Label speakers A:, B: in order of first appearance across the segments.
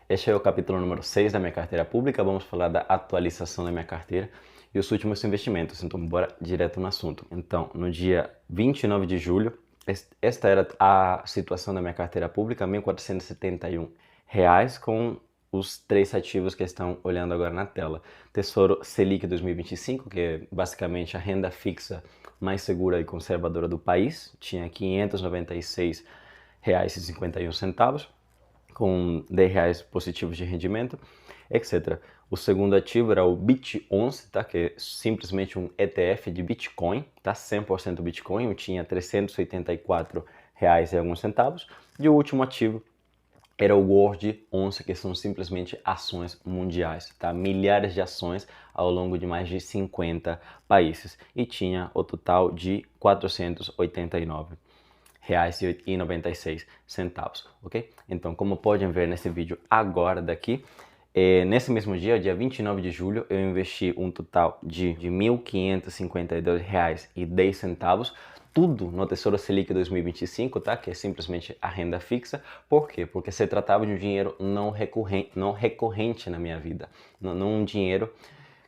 A: Este é o capítulo número 6 da minha carteira pública. Vamos falar da atualização da minha carteira e os últimos investimentos. Então, bora direto no assunto. Então, no dia 29 de julho, esta era a situação da minha carteira pública, R$ 1.471, com os três ativos que estão olhando agora na tela. Tesouro Selic 2025, que é basicamente a renda fixa mais segura e conservadora do país, tinha R$ 596,51, com R$ 10 positivos de rendimento, etc. O segundo ativo era o BIT11, tá? Que é simplesmente um ETF de Bitcoin, tá? 100% Bitcoin, eu tinha R$ 384,00 e alguns centavos. E o último ativo era o World 11, que são simplesmente ações mundiais, tá? Milhares de ações ao longo de mais de 50 países. E tinha o total de R$ 489,96, ok? Então, como podem ver nesse vídeo agora daqui, nesse mesmo dia, dia 29 de julho, eu investi um total de R$ 1.552,10, tudo no Tesouro Selic 2025, tá? Que é simplesmente a renda fixa. Por quê? Porque se tratava de um dinheiro não recorrente na minha vida, não um dinheiro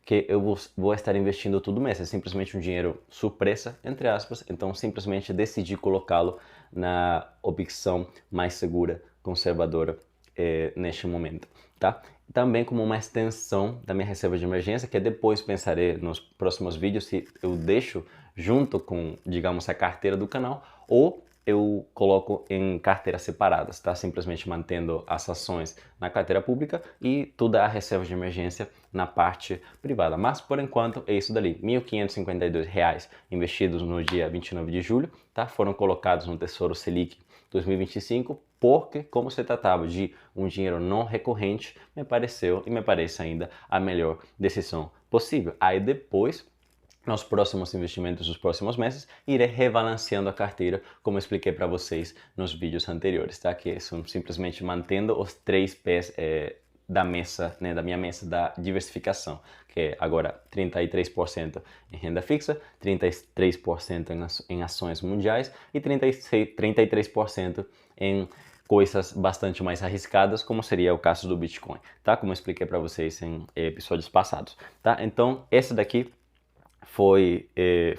A: que eu vou estar investindo todo mês, é simplesmente um dinheiro surpresa, entre aspas, então simplesmente decidi colocá-lo na opção mais segura, conservadora neste momento, tá? Também como uma extensão da minha reserva de emergência, que depois pensarei nos próximos vídeos se eu deixo junto com, digamos, a carteira do canal ou eu coloco em carteiras separadas, tá? Simplesmente mantendo as ações na carteira pública e toda a reserva de emergência na parte privada. Mas, por enquanto, é isso dali. R$ 1.552 investidos no dia 29 de julho, tá? Foram colocados no Tesouro Selic 2025, porque, como se tratava de um dinheiro não recorrente, me pareceu e me parece ainda a melhor decisão possível. Aí depois, nos próximos investimentos dos próximos meses, irei rebalanceando a carteira, como eu expliquei para vocês nos vídeos anteriores, tá? Que são simplesmente mantendo os três pés da mesa, né, da minha mesa da diversificação, que é agora 33% em renda fixa, 33% em ações mundiais e 33% em coisas bastante mais arriscadas, como seria o caso do Bitcoin, tá? Como eu expliquei para vocês em episódios passados, tá? Então, esse daqui foi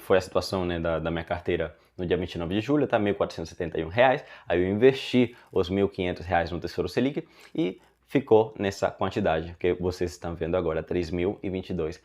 A: a situação, né, da minha carteira no dia 29 de julho, tá? R$ 1.471. Aí eu investi os R$ 1.500 no Tesouro Selic e ficou nessa quantidade que vocês estão vendo agora, R$ 3.022.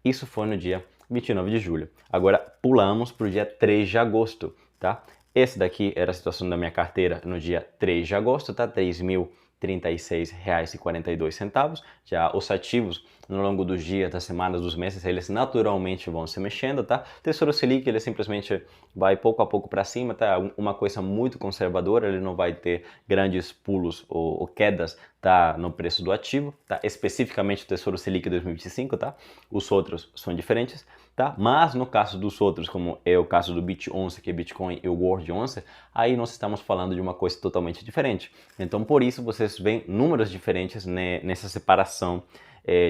A: Isso foi no dia 29 de julho. Agora pulamos para o dia 3 de agosto, tá? Esse daqui era a situação da minha carteira no dia 3 de agosto, tá? R$ 3.036,42. Já os ativos, no longo dos dias, das semanas, dos meses, eles naturalmente vão se mexendo, tá? Tesouro Selic, ele simplesmente vai pouco a pouco para cima, tá? Uma coisa muito conservadora, ele não vai ter grandes pulos ou quedas, tá? No preço do ativo, tá? Especificamente o Tesouro Selic 2025, tá? Os outros são diferentes, tá? Mas no caso dos outros, como é o caso do BIT11, que é Bitcoin, e o World 11, aí nós estamos falando de uma coisa totalmente diferente. Então, por isso, vocês veem números diferentes, né, nessa separação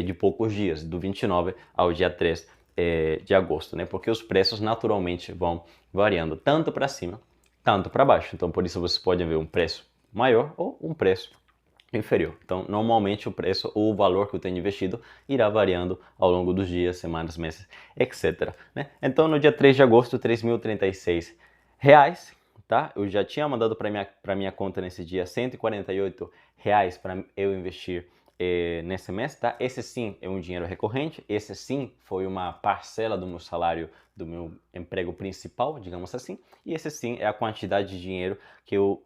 A: de poucos dias, do 29 ao dia 3 de agosto, né? Porque os preços naturalmente vão variando tanto para cima, tanto para baixo. Então, por isso, vocês podem ver um preço maior ou um preço inferior. Então, normalmente o preço ou o valor que eu tenho investido irá variando ao longo dos dias, semanas, meses, etc, né? Então, no dia 3 de agosto, R$ 3.036, tá? Eu já tinha mandado para minha conta nesse dia R$ 148 para eu investir nesse mês, tá? Esse sim é um dinheiro recorrente, esse sim foi uma parcela do meu salário, do meu emprego principal, digamos assim, e esse sim é a quantidade de dinheiro que eu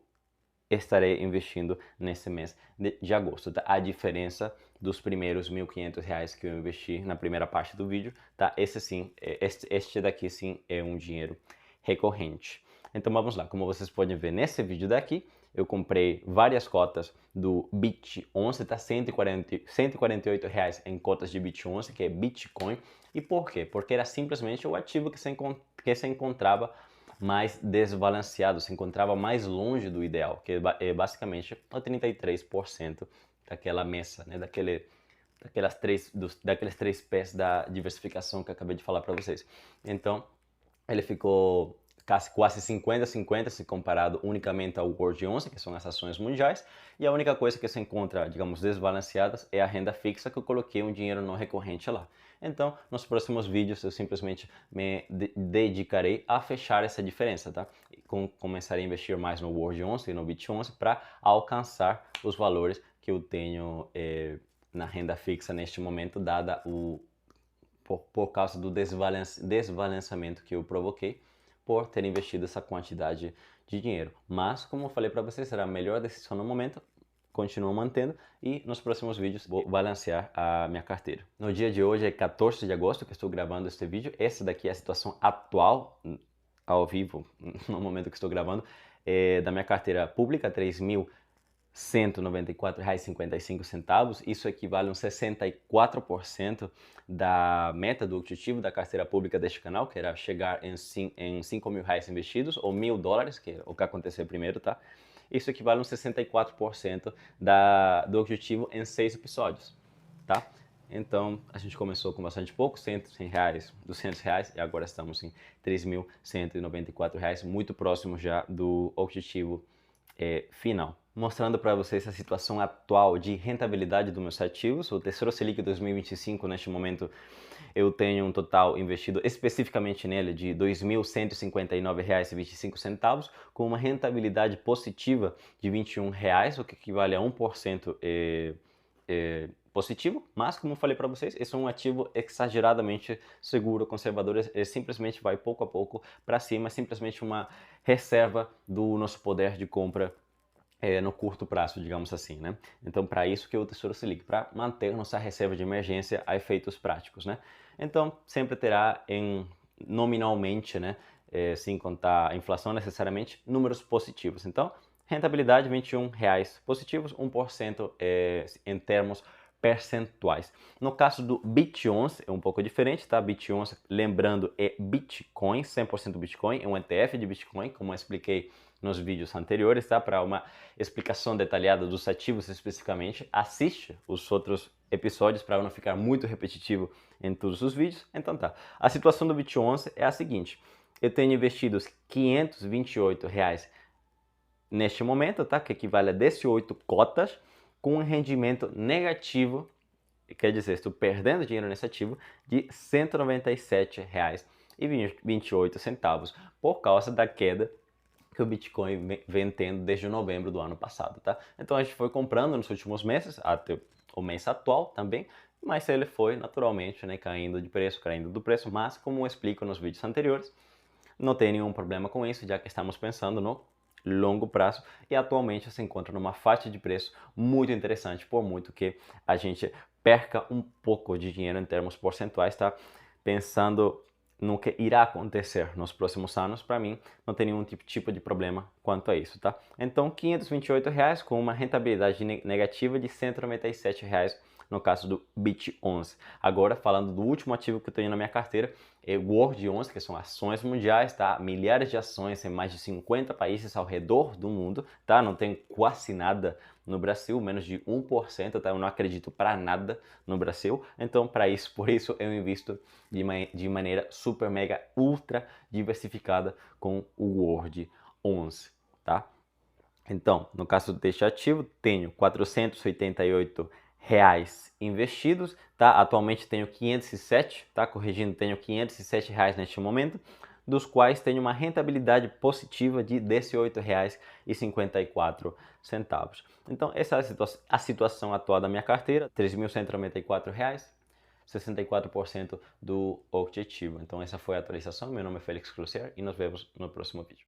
A: estarei investindo nesse mês de agosto, tá? A diferença dos primeiros R$ 1.500 que eu investi na primeira parte do vídeo, tá? Esse sim, este daqui sim é um dinheiro recorrente. Então vamos lá, como vocês podem ver nesse vídeo daqui, eu comprei várias cotas do BIT11, tá? R$ 148 em cotas de BIT11, que é Bitcoin. E por quê? Porque era simplesmente o ativo que se encontrava mais desbalanceado, se encontrava mais longe do ideal, que é basicamente o 33% daquela mesa, né? Daqueles três pés da diversificação que eu acabei de falar para vocês. Então, ele ficou quase 50-50 se comparado unicamente ao World 11, que são as ações mundiais, e a única coisa que se encontra, digamos, desbalanceadas é a renda fixa, que eu coloquei um dinheiro não recorrente lá. Então, nos próximos vídeos eu simplesmente me dedicarei a fechar essa diferença, tá? E começarei a investir mais no World 11 e no Bit 11 para alcançar os valores que eu tenho na renda fixa neste momento, dada por causa do desbalanceamento que eu provoquei por ter investido essa quantidade de dinheiro. Mas, como eu falei para vocês, será a melhor decisão no momento, continuo mantendo, e nos próximos vídeos vou balancear a minha carteira. No dia de hoje é 14 de agosto que estou gravando este vídeo. Essa daqui é a situação atual, ao vivo, no momento que estou gravando, da minha carteira pública, R$ 3.194,55. Isso equivale a 64% da meta do objetivo da carteira pública deste canal, que era chegar em R$ 5.000 investidos, ou $1.000, que é o que aconteceu primeiro, tá? Isso equivale a 64% do objetivo em 6 episódios, tá? Então, a gente começou com bastante pouco, R$ 100, R$ 200, e agora estamos em R$ 3.194, muito próximo já do objetivo final. Mostrando para vocês a situação atual de rentabilidade dos meus ativos. O Tesouro Selic 2025, neste momento, eu tenho um total investido especificamente nele de R$ 2.159,25, com uma rentabilidade positiva de R$ 21, o que equivale a 1% positivo, mas como eu falei para vocês, esse é um ativo exageradamente seguro, conservador, ele simplesmente vai pouco a pouco para cima, é simplesmente uma reserva do nosso poder de compra no curto prazo, digamos assim, né? Então, para isso que o Tesouro Selic, para manter nossa reserva de emergência a efeitos práticos, né? Então, sempre terá nominalmente, né, sem contar a inflação necessariamente, números positivos. Então, rentabilidade R$ 21 positivos, 1% em termos percentuais. No caso do Bit11 é um pouco diferente, tá? Bit11, lembrando, é Bitcoin, 100% Bitcoin, é um ETF de Bitcoin, como eu expliquei nos vídeos anteriores, tá? Para uma explicação detalhada dos ativos especificamente, assiste os outros episódios para não ficar muito repetitivo em todos os vídeos. Então tá, a situação do Bit11 é a seguinte: eu tenho investido R$ 528 neste momento, tá? Que equivale a 18 cotas, com um rendimento negativo, quer dizer, estou perdendo dinheiro nesse ativo, de R$ 197,28 por causa da queda que o Bitcoin vem tendo desde novembro do ano passado, tá? Então a gente foi comprando nos últimos meses, até o mês atual também, mas ele foi naturalmente, né, caindo do preço, mas como eu explico nos vídeos anteriores, não tem nenhum problema com isso, já que estamos pensando no longo prazo e atualmente se encontra numa faixa de preço muito interessante, por muito que a gente perca um pouco de dinheiro em termos percentuais, tá? Pensando no que irá acontecer nos próximos anos, para mim não tem nenhum tipo de problema quanto a isso, tá? Então, R$ 528 com uma rentabilidade negativa de R$ 197 no caso do Bit11. Agora, falando do último ativo que eu tenho na minha carteira, é o World 11, que são ações mundiais, tá? Milhares de ações em mais de 50 países ao redor do mundo, tá? Não tem quase nada no Brasil, menos de 1%, tá? Eu não acredito para nada no Brasil. Então, por isso eu invisto de maneira super, mega, ultra diversificada com o World 11, tá? Então, no caso deste ativo, tenho R$ 488 investidos, tá? Atualmente tenho 507, tá? Corrigindo, tenho R$ 507 neste momento, dos quais tenho uma rentabilidade positiva de R$ 18,54. Então, essa é a situação atual da minha carteira, R$ 3.194, 64% do objetivo. Então, essa foi a atualização. Meu nome é Félix Cloutier e nos vemos no próximo vídeo.